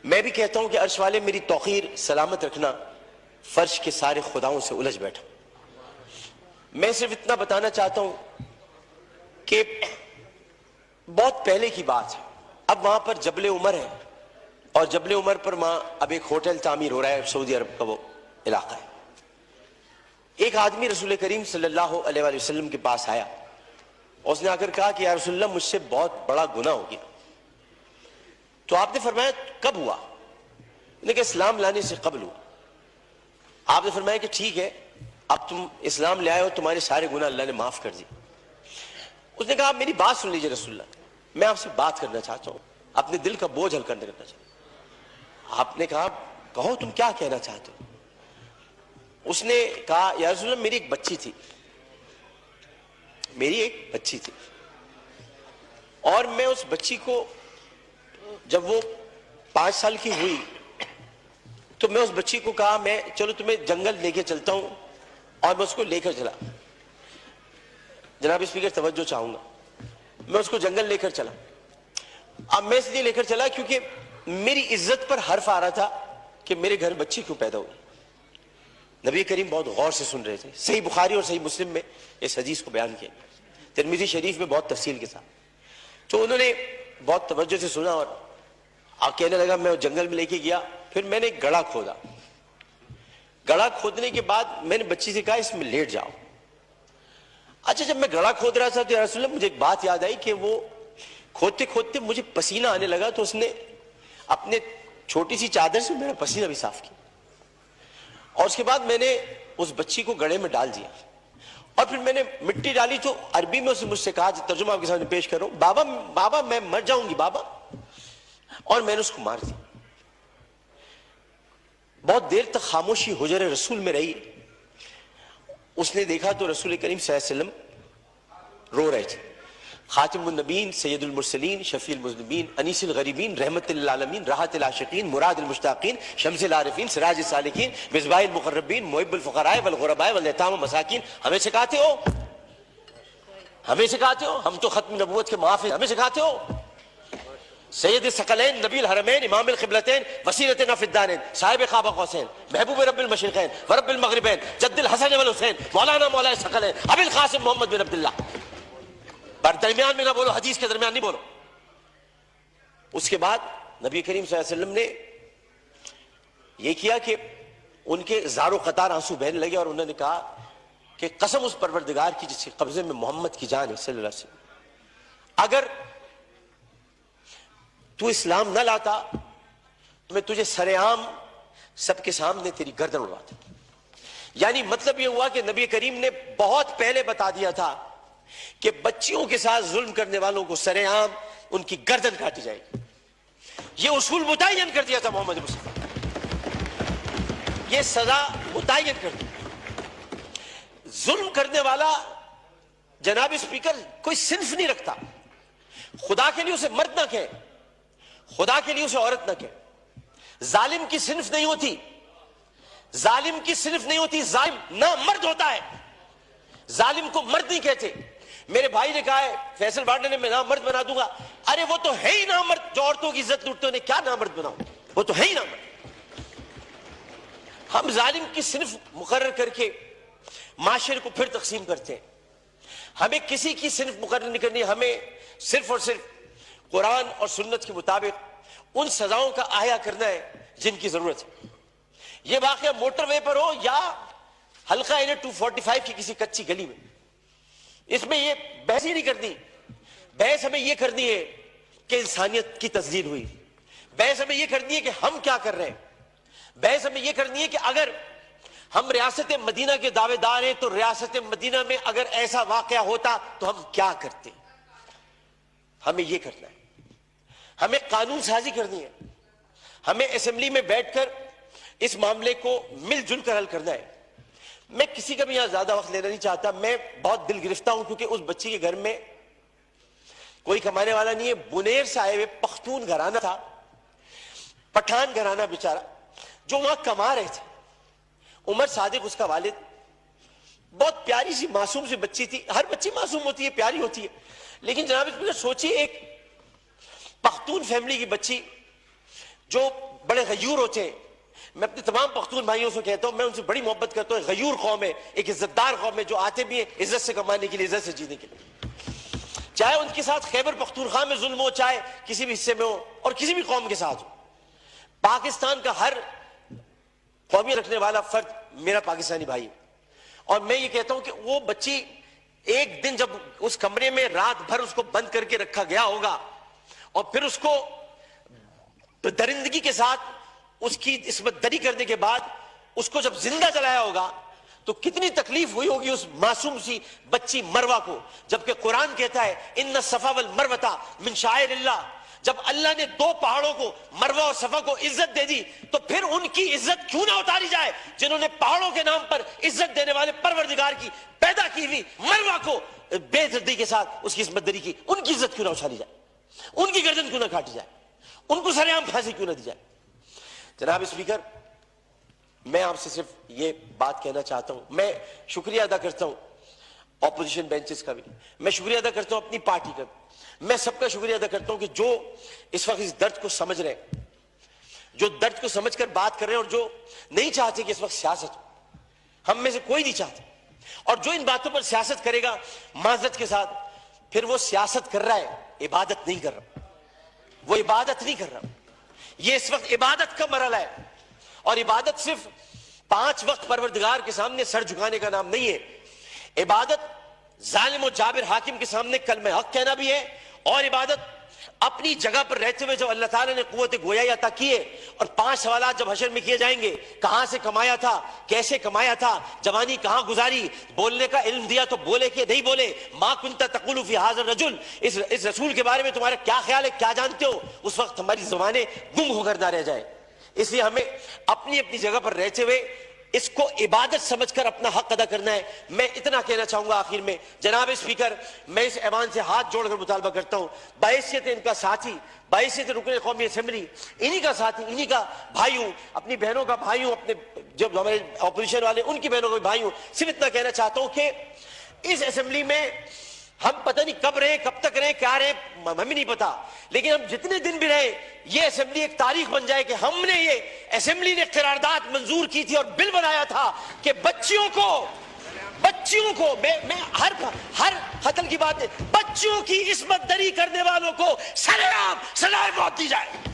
میں بھی کہتا ہوں کہ عرش والے میری توقیر سلامت رکھنا، فرش کے سارے خداؤں سے الجھ بیٹھا۔ میں صرف اتنا بتانا چاہتا ہوں کہ بہت پہلے کی بات ہے، اب وہاں پر جبل عمر ہے، اور جبل عمر پر وہاں اب ایک ہوٹل تعمیر ہو رہا ہے، سعودی عرب کا وہ علاقہ ہے۔ ایک آدمی رسول کریم صلی اللہ علیہ وآلہ وسلم کے پاس آیا، اس نے آ کر کہا کہ یا رسول اللہ مجھ سے بہت بڑا گناہ ہو گیا۔ تو آپ نے فرمایا کب ہوا؟ کہ اسلام لانے سے قبل ہوا۔ آپ نے فرمایا کہ ٹھیک ہے، اب تم اسلام لے آئے ہو، تمہارے سارے گناہ اللہ نے معاف کر دی۔ اس نے کہا آپ میری بات سن لیجئے رسول اللہ، میں آپ سے بات کرنا چاہتا ہوں، اپنے دل کا بوجھ ہلکا کرنا چاہتا ہوں۔ آپ نے کہا کہو تم کیا کہنا چاہتے ہو؟ اس نے کہا یا رسول اللہ میری ایک بچی تھی، اور میں اس بچی کو جب وہ 5 سال کی ہوئی تو میں اس بچی کو کہا میں چلو تمہیں جنگل لے کے چلتا ہوں، اور میں اس کو لے کر چلا۔ جناب اسپیکر توجہ چاہوں گا، میں اس کو جنگل لے کر چلا۔ اب میں اس لیے لے کر چلا کیونکہ میری عزت پر حرف آ رہا تھا کہ میرے گھر بچی کیوں پیدا ہوئی۔ نبی کریم بہت غور سے سن رہے تھے، صحیح بخاری اور صحیح مسلم میں اس حدیث کو بیان کیا، ترمذی شریف میں بہت تفصیل کے ساتھ۔ تو انہوں نے بہت توجہ سے سنا اور کہنے لگا، میں جنگل میں لے کے گیا، پھر میں نے ایک گڑھا کھودا۔ گڑھا کھودنے کے بعد میں نے بچی سے کہا اس میں لیٹ جاؤ۔ اچھا جب میں گڑھا کھود رہا تھا تو یا رسول اللہ مجھے ایک بات یاد آئی کہ وہ کھودتے کھودتے مجھے پسینہ آنے لگا، تو اس نے اپنے چھوٹی سی چادر سے میرا پسینہ بھی صاف کیا، اور اس کے بعد میں نے اس بچی کو گڑھے میں ڈال دیا، اور پھر میں نے مٹی ڈالی تو عربی میں اسے مجھ سے کہا، ترجمہ آپ کے سامنے پیش کر رہا ہوں، بابا میں مر جاؤں گی بابا، اور میں نے اس کو مار دیا۔ بہت دیر تک خاموشی حجر رسول میں رہی۔ اس نے دیکھا تو رسول کریم صلی اللہ علیہ وسلم رو رہے تھے، خاتم النبیین، سید المرسلین، شفیع المذنبین، انیس الغریبین، رحمت للعالمین، راحت العاشقین، مراد المشتاقین، شمس العارفین، سراج السالکین، مصباح المقربین، محب الفقراء والغرباء والیتام والمساکین۔ ہمیں سکھاتے ہو، ہم تو ختم نبوت کے محافظ، ہمیں سکھاتے ہو سید الثقلین، نبی الحرمین، امام القبلتین، وسیلتنا فی الدارین، صاحب قاب قوسین، محبوب رب المشرقین ورب المغربین، جد الحسن والحسین، مولانا مولا الثقلین، ابی القاسم محمد بن عبداللہ۔ پر درمیان میں نہ بولو، حدیث کے درمیان نہیں بولو۔ اس کے بعد نبی کریم صلی اللہ علیہ وسلم نے یہ کیا کہ ان کے زار و قطار آنسو بہنے لگے، اور انہوں نے کہا کہ قسم اس پروردگار کی جس کے قبضے میں محمد کی جان ہے صلی اللہ علیہ وسلم، اگر تو اسلام نہ لاتا تو میں تجھے سر عام سب کے سامنے تیری گردن اڑواتا۔ یعنی مطلب یہ ہوا کہ نبی کریم نے بہت پہلے بتا دیا تھا کہ بچیوں کے ساتھ ظلم کرنے والوں کو سر عام ان کی گردن کاٹی جائے گی۔ یہ اصول متعین کر دیا تھا محمد مصطفیٰ، یہ سزا متعین کر دی۔ ظلم کرنے والا جناب اسپیکر کوئی صنف نہیں رکھتا، خدا کے لیے اسے مرد نہ کہے، خدا کے لیے اسے عورت نہ کہے۔ ظالم کی صنف نہیں ہوتی، ظالم نہ مرد ہوتا ہے، ظالم کو مرد نہیں کہتے۔ میرے بھائی نے کہا ہے فیصل بارڈر نے میں نامرد بنا دوں گا، ارے وہ تو ہے ہی نامرد، جو عورتوں کی عزت لوٹتے انہیں کیا نامرد بناؤں، وہ تو ہے ہی نامرد۔ ہم ظالم کی صنف مقرر کر کے معاشرے کو پھر تقسیم کرتے ہیں۔ ہمیں کسی کی صنف مقرر نہیں کرنی، ہمیں صرف اور صرف قرآن اور سنت کے مطابق ان سزاؤں کا احیا کرنا ہے جن کی ضرورت ہے۔ یہ واقعہ موٹر وے پر ہو یا حلقہ N245 کی کسی کچی گلی میں، اس میں یہ بحث ہی نہیں کرنی۔ بحث ہمیں یہ کرنی ہے کہ انسانیت کی تسجیل ہوئی، بحث ہمیں یہ کرنی ہے کہ ہم کیا کر رہے ہیں، بحث ہمیں یہ کرنی ہے کہ اگر ہم ریاست مدینہ کے دعوے دار ہیں تو ریاست مدینہ میں اگر ایسا واقعہ ہوتا تو ہم کیا کرتے۔ ہمیں یہ کرنا ہے، ہمیں قانون سازی کرنی ہے، ہمیں اسمبلی میں بیٹھ کر اس معاملے کو مل جل کر حل کرنا ہے۔ میں کسی کا بھی یہاں زیادہ وقت لینا نہیں چاہتا، میں بہت دل گرفتہ ہوں کیونکہ اس بچی کے گھر میں کوئی کمانے والا نہیں ہے، بنیر سے آئے ہوئے پختون گھرانہ تھا، پٹھان گھرانہ بیچارہ، جو وہاں کما رہے تھے۔ عمر صادق اس کا والد، بہت پیاری سی معصوم سی بچی تھی، ہر بچی معصوم ہوتی ہے، پیاری ہوتی ہے، لیکن جناب اس میں سوچیے ایک پختون فیملی کی بچی جو بڑے غیور ہوتے ہیں. میں اپنے تمام پختون بھائیوں سے کہتا ہوں, میں ان سے بڑی محبت کرتا ہوں. غیور قوم ہے, ایک عزت دار قوم ہے, جو آتے بھی ہیں عزت سے کمانے کے لیے, عزت سے جینے کے لیے. چاہے ان کے ساتھ خیبر پختونخوا میں ظلم ہو, چاہے کسی بھی حصے میں ہو, اور کسی بھی قوم کے ساتھ ہو. پاکستان کا ہر قومی رکھنے والا فرد میرا پاکستانی بھائی. اور میں یہ کہتا ہوں کہ وہ بچی ایک دن جب اس کمرے میں رات بھر اس کو بند کر کے رکھا گیا ہوگا, اور پھر اس کو درندگی کے ساتھ اس کی عصمت دری کرنے کے بعد اس کو جب زندہ جلایا ہوگا, تو کتنی تکلیف ہوئی ہوگی اس معصوم سی بچی مروہ کو. جبکہ قرآن کہتا ہے ان الصفا والمروہ من شعائر اللہ. جب اللہ نے دو پہاڑوں کو, مروہ اور صفا کو, عزت دے دی, تو پھر ان کی عزت کیوں نہ اتاری جائے جنہوں نے پہاڑوں کے نام پر عزت دینے والے پروردگار کی پیدا کی ہوئی مروہ کو بے دردی کے ساتھ اس کی عصمت دری کی. ان کی عزت کیوں نہ اچھالی جائے, ان کی گردن کیوں نہ کاٹی جائے, ان کو سر عام پھانسی کیوں نہ دی جائے. جناب اسپیکر, میں آپ سے صرف یہ بات کہنا چاہتا ہوں. میں شکریہ ادا کرتا ہوں اپوزیشن بینچز کا بھی, میں شکریہ ادا کرتا ہوں اپنی پارٹی کا بھی, میں سب کا شکریہ ادا کرتا ہوں کہ جو اس وقت اس درد کو سمجھ رہے ہیں, جو درد کو سمجھ کر بات کر رہے ہیں, اور جو نہیں چاہتے کہ اس وقت سیاست ہو. ہم میں سے کوئی نہیں چاہتا, اور جو ان باتوں پر سیاست کرے گا معذرت کے ساتھ, پھر وہ سیاست کر رہا ہے, عبادت نہیں کر رہا. وہ عبادت نہیں کر رہا. یہ اس وقت عبادت کا مرحلہ ہے, اور عبادت صرف 5 وقت پروردگار کے سامنے سر جھکانے کا نام نہیں ہے. عبادت ظالم و جابر حاکم کے سامنے کلمہ حق کہنا بھی ہے, اور عبادت اپنی جگہ پر رہتے ہوئے جب اللہ تعالیٰ نے قوت گویائی عطا کیے, اور 5 سوالات جب حشر میں کیے جائیں گے, کہاں سے کمایا تھا, کیسے کمایا تھا, جوانی کہاں گزاری, بولنے کا علم دیا تو بولے کہ نہیں بولے, ما کنت تقول فی ھذا الرجل, اس رسول کے بارے میں تمہارا کیا خیال ہے, کیا جانتے ہو. اس وقت ہماری زبانیں گنگ ہو کر نہ رہ جائے. اس لیے ہمیں اپنی اپنی جگہ پر رہتے ہوئے اس کو عبادت سمجھ کر اپنا حق ادا کرنا ہے. میں اتنا کہنا چاہوں گا آخر میں, جناب اسپیکر, میں اس ایوان سے ہاتھ جوڑ کر مطالبہ کرتا ہوں, بحیثیت ان کا ساتھی, بحیثیت رکن قومی اسمبلی, انہی کا ساتھی, انہی کا بھائی ہوں, اپنی بہنوں کا بھائی ہوں, اپنے جو ہمارے اپوزیشن والے ان کی بہنوں کا بھائی ہوں. صرف اتنا کہنا چاہتا ہوں کہ اس اسمبلی میں ہم پتہ نہیں کب رہے, کب تک رہے, کیا رہے, ہمیں نہیں پتا, لیکن ہم جتنے دن بھی رہے, یہ اسمبلی ایک تاریخ بن جائے کہ ہم نے, یہ اسمبلی نے قرارداد منظور کی تھی اور بل بنایا تھا کہ بچیوں کو میں ہر قتل کی بات ہے, بچیوں کی عصمت دری کرنے والوں کو سر عام سزائے موت دی جائے.